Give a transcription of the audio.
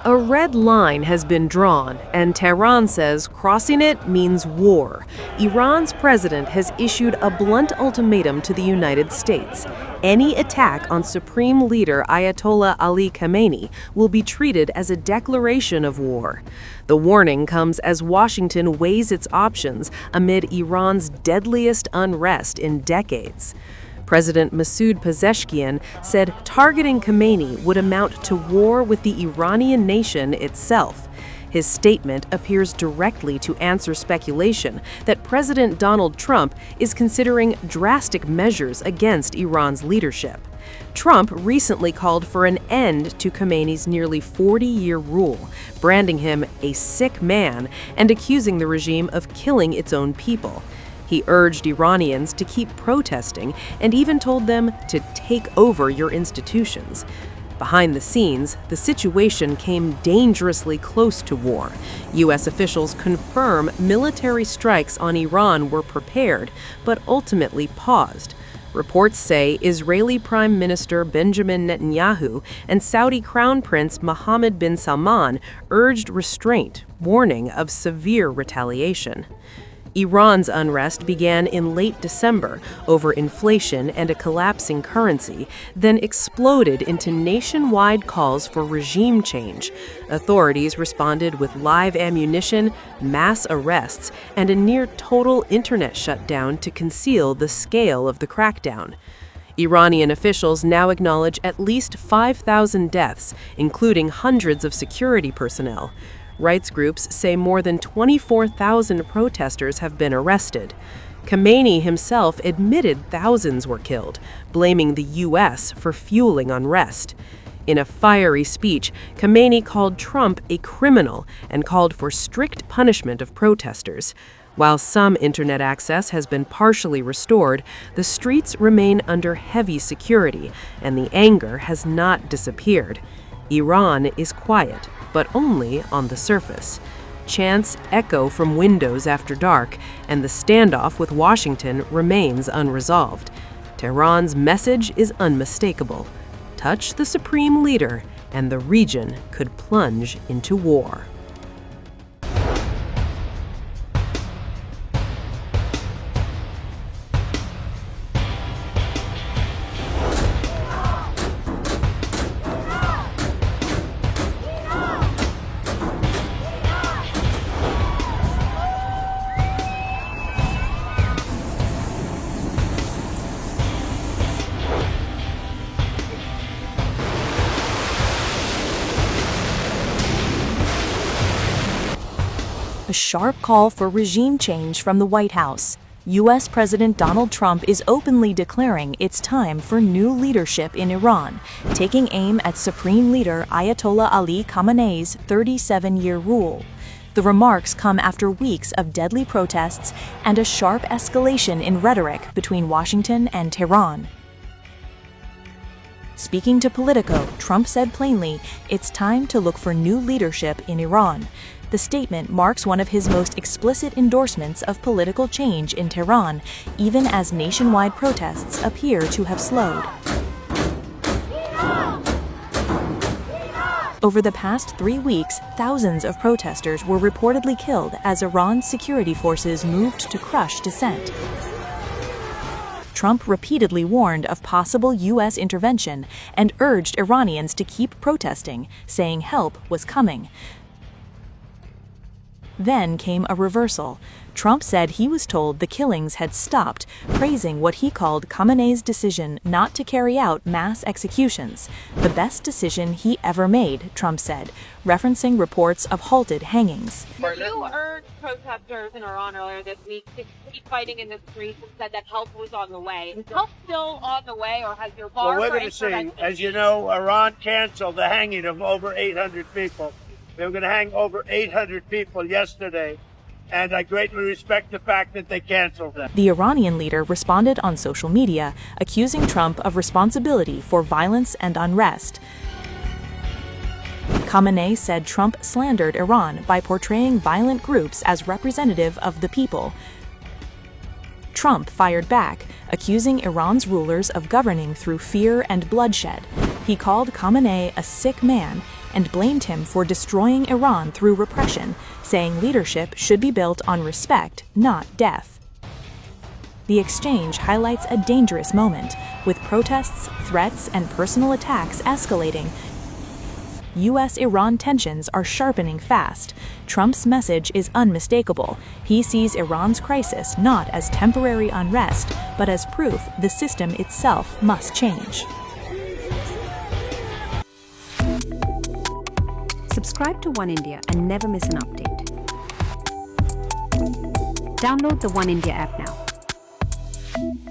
A red line has been drawn, and Tehran says crossing it means war. Iran's president has issued a blunt ultimatum to the United States. Any attack on Supreme Leader Ayatollah Ali Khamenei will be treated as a declaration of war. The warning comes as Washington weighs its options amid Iran's deadliest unrest in decades. President Masoud Pezeshkian said targeting Khamenei would amount to war with the Iranian nation itself. His statement appears directly to answer speculation that President Donald Trump is considering drastic measures against Iran's leadership. Trump recently called for an end to Khamenei's nearly 40-year rule, branding him a sick man and accusing the regime of killing its own people. He urged Iranians to keep protesting and even told them to take over your institutions. Behind the scenes, the situation came dangerously close to war. U.S. officials confirm military strikes on Iran were prepared, but ultimately paused. Reports say Israeli Prime Minister Benjamin Netanyahu and Saudi Crown Prince Mohammed bin Salman urged restraint, warning of severe retaliation. Iran's unrest began in late December over inflation and a collapsing currency, then exploded into nationwide calls for regime change. Authorities responded with live ammunition, mass arrests, and a near-total internet shutdown to conceal the scale of the crackdown. Iranian officials now acknowledge at least 5,000 deaths, including hundreds of security personnel. Rights groups say more than 24,000 protesters have been arrested. Khamenei himself admitted thousands were killed, blaming the U.S. for fueling unrest. In a fiery speech, Khamenei called Trump a criminal and called for strict punishment of protesters. While some internet access has been partially restored, the streets remain under heavy security, and the anger has not disappeared. Iran is quiet, but only on the surface. Chants echo from windows after dark, and the standoff with Washington remains unresolved. Tehran's message is unmistakable. Touch the supreme leader, and the region could plunge into war. A sharp call for regime change from the White House. U.S. President Donald Trump is openly declaring it's time for new leadership in Iran, taking aim at Supreme Leader Ayatollah Ali Khamenei's 37-year rule. The remarks come after weeks of deadly protests and a sharp escalation in rhetoric between Washington and Tehran. Speaking to Politico, Trump said plainly, it's time to look for new leadership in Iran. The statement marks one of his most explicit endorsements of political change in Tehran, even as nationwide protests appear to have slowed. Over the past 3 weeks, thousands of protesters were reportedly killed as Iran's security forces moved to crush dissent. Trump repeatedly warned of possible U.S. intervention and urged Iranians to keep protesting, saying help was coming. Then came a reversal. Trump said he was told the killings had stopped, praising what he called Khamenei's decision not to carry out mass executions. The best decision he ever made, Trump said, referencing reports of halted hangings. You urged protesters in Iran earlier this week to keep fighting in the streets and said that help was on the way. Is help still on the way, or has your bar Well, we're going to see. As you know, Iran canceled the hanging of over 800 people. They were going to hang over 800 people yesterday. and I greatly respect the fact that they canceled them. The Iranian leader responded on social media, accusing Trump of responsibility for violence and unrest. Khamenei said Trump slandered Iran by portraying violent groups as representative of the people. Trump fired back, accusing Iran's rulers of governing through fear and bloodshed. He called Khamenei a sick man and blamed him for destroying Iran through repression, saying leadership should be built on respect, not death. The exchange highlights a dangerous moment, with protests, threats, and personal attacks escalating. U.S.-Iran tensions are sharpening fast. Trump's message is unmistakable. He sees Iran's crisis not as temporary unrest, but as proof the system itself must change. Subscribe to One India and never miss an update. Download the One India app now.